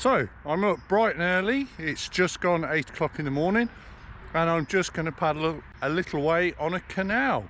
So I'm up bright and early. It's just gone 8 o'clock in the morning and I'm just going to paddle a little way on a canal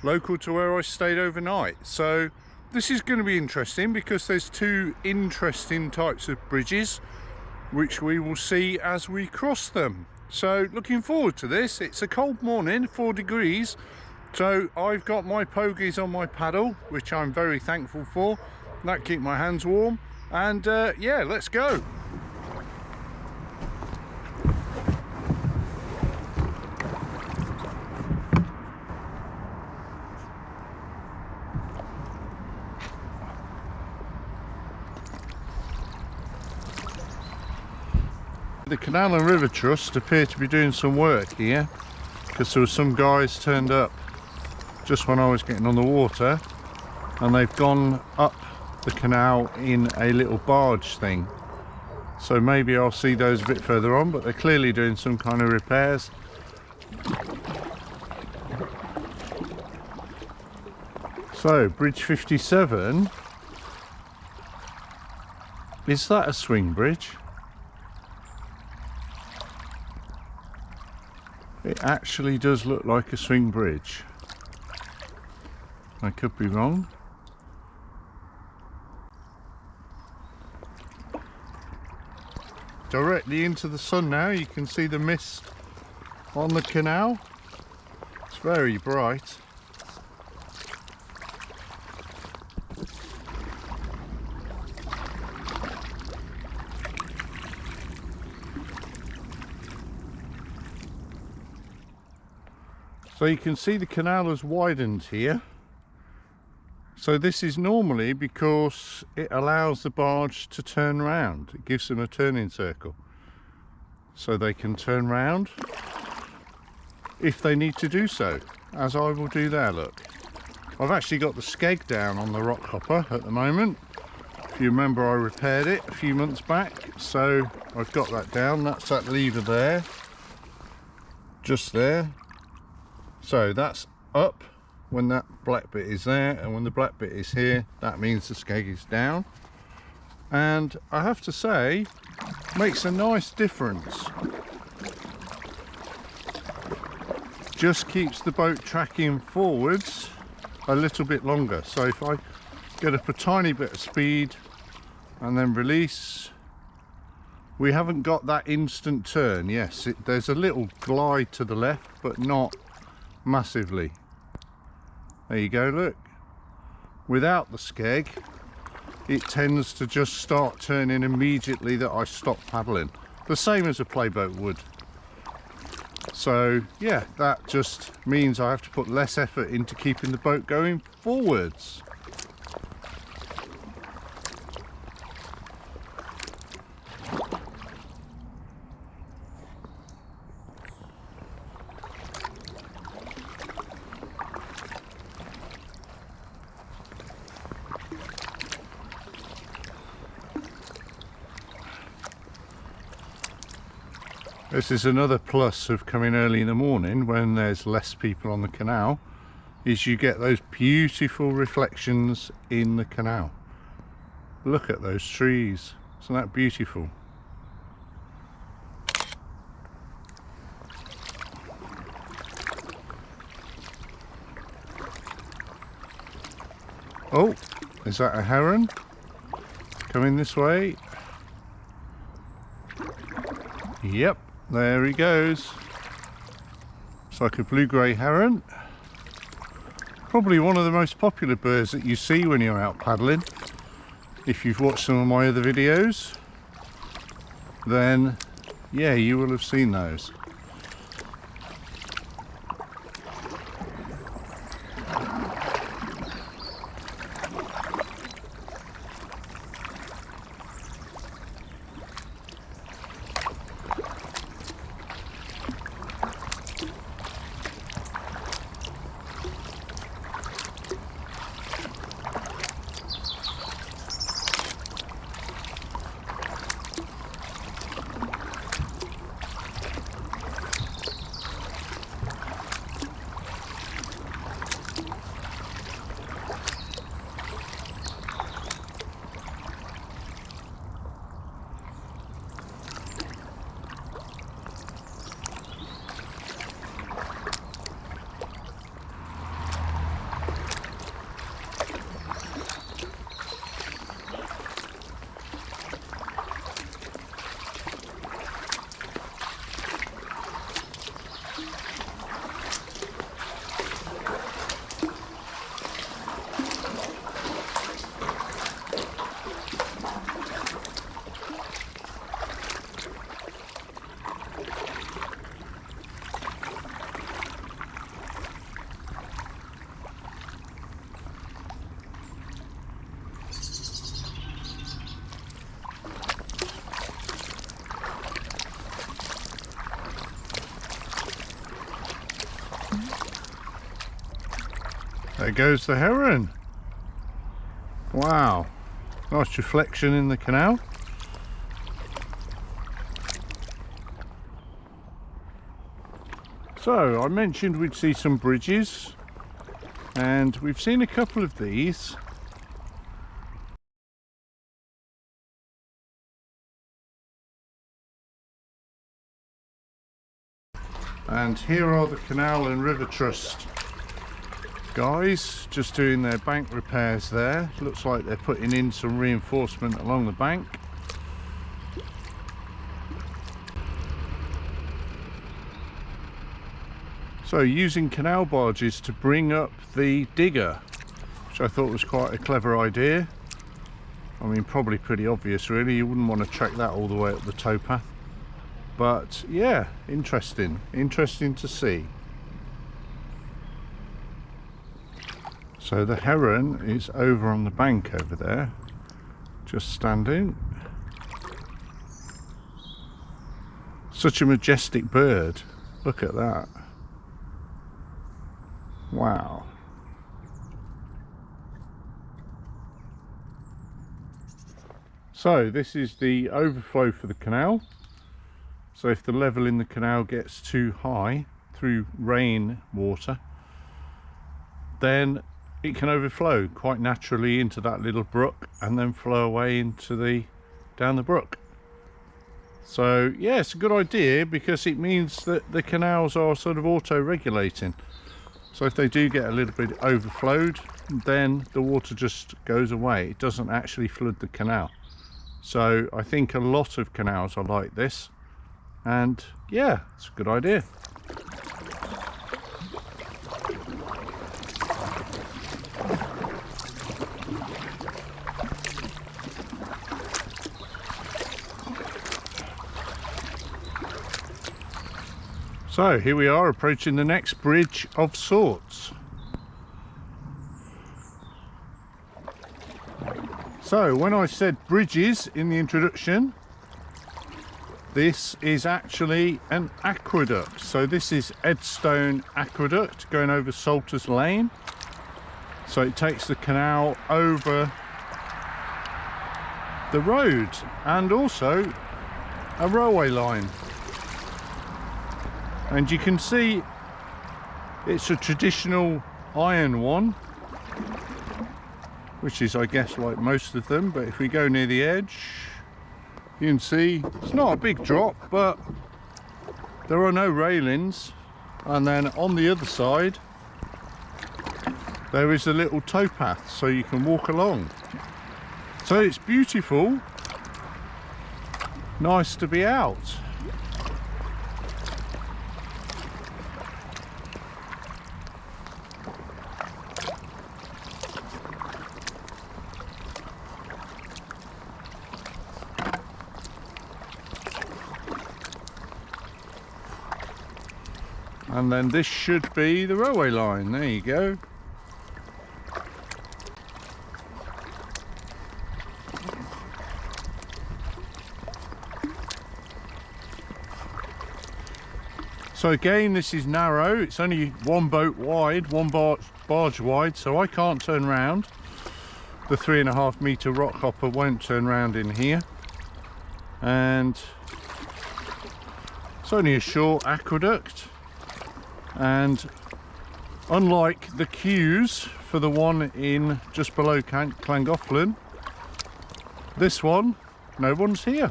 local to where I stayed overnight. So this is going to be interesting because there's two interesting types of bridges which we will see as we cross them. So looking forward to this. It's a cold morning, 4 degrees, so I've got my pogies on my paddle, which I'm very thankful for. That keep my hands warm. And yeah, let's go. The Canal River Trust appear to be doing some work here because there were some guys turned up just when I was getting on the water and they've gone up the canal in a little barge thing, so maybe I'll see those a bit further on, but they're clearly doing some kind of repairs. So bridge 57, is that a swing bridge? It actually does look like a swing bridge. I could be wrong. Directly into the sun now, you can see the mist on the canal. It's very bright. So you can see the canal has widened here. So this is normally because it allows the barge to turn round. It gives them a turning circle. So they can turn round if they need to do so, as I will do there, look. I've actually got the skeg down on the rock hopper at the moment. If you remember, I repaired it a few months back. So I've got that down. That's that lever there. Just there. So that's up when that black bit is there, and when the black bit is here, that means the skeg is down. And I have to say, makes a nice difference. Just keeps the boat tracking forwards a little bit longer. So if I get up a tiny bit of speed and then release, we haven't got that instant turn. Yes, there's a little glide to the left, but not massively. There you go, look. Without the skeg, it tends to just start turning immediately that I stop paddling, the same as a playboat would. So yeah, that just means I have to put less effort into keeping the boat going forwards. This is another plus of coming early in the morning when there's less people on the canal, is you get those beautiful reflections in the canal. Look at those trees, isn't that beautiful? Oh, is that a heron coming this way? Yep. There he goes. It's like a blue-grey heron. Probably one of the most popular birds that you see when you're out paddling. If you've watched some of my other videos, then yeah, you will have seen those. There goes the heron. Wow, nice reflection in the canal. So I mentioned we'd see some bridges, and we've seen a couple of these. And here are the Canal and River Trust guys just doing their bank repairs there. Looks like they're putting in some reinforcement along the bank. So using canal barges to bring up the digger, which I thought was quite a clever idea. I mean, probably pretty obvious really, you wouldn't want to track that all the way up the towpath. But yeah, interesting to see. So the heron is over on the bank over there, just standing. Such a majestic bird, look at that. Wow. So this is the overflow for the canal. So if the level in the canal gets too high through rain water, then it can overflow quite naturally into that little brook and then flow away into down the brook. So yeah, it's a good idea because it means that the canals are sort of auto-regulating. So if they do get a little bit overflowed, then the water just goes away. It doesn't actually flood the canal. So I think a lot of canals are like this, and yeah, it's a good idea. So here we are approaching the next bridge of sorts. So when I said bridges in the introduction, this is actually an aqueduct. So this is Edstone aqueduct going over Salters Lane. So it takes the canal over the road and also a railway line. And you can see it's a traditional iron one, which is, I guess, like most of them. But if we go near the edge, you can see it's not a big drop, but there are no railings. And then on the other side there is a little towpath, so you can walk along. So it's beautiful, nice to be out. And then this should be the railway line. There you go. So again, this is narrow. It's only one boat wide, one barge wide, so I can't turn round. The 3.5 metre rock hopper won't turn round in here. And it's only a short aqueduct. And unlike the queues for the one in just below Llangollen, this one, no one's here.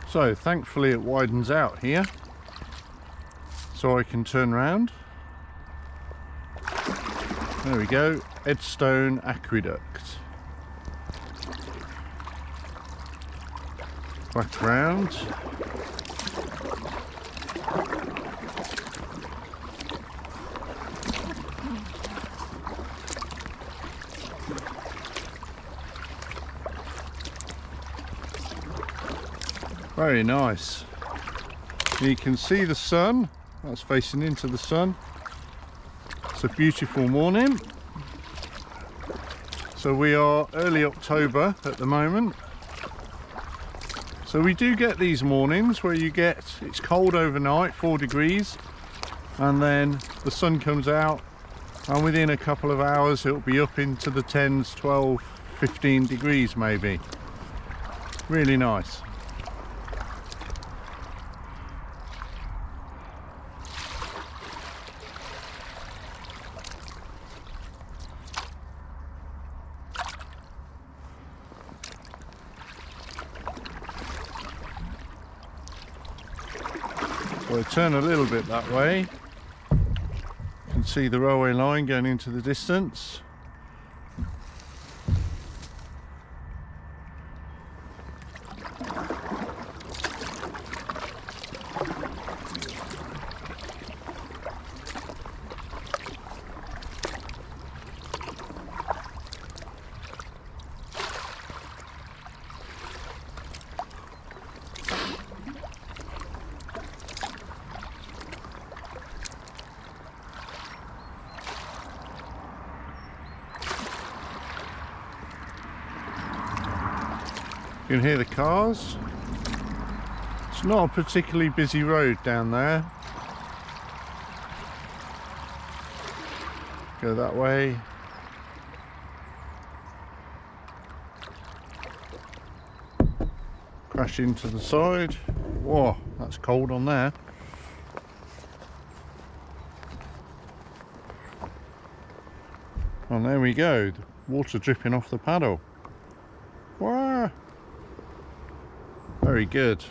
So thankfully it widens out here, so I can turn round. There we go, Edstone Aqueduct. back round. Very nice. You can see the sun, that's facing into the sun. It's a beautiful morning. So we are early October at the moment. So we do get these mornings where you get, it's cold overnight, 4 degrees, and then the sun comes out, and within a couple of hours it'll be up into the 10s, 12, 15 degrees maybe. Really nice. So I turn a little bit that way. You can see the railway line going into the distance. You can hear the cars. It's not a particularly busy road down there. Go that way. Crash into the side. Whoa, that's cold on there. And there we go, the water dripping off the paddle. Wow. Very good.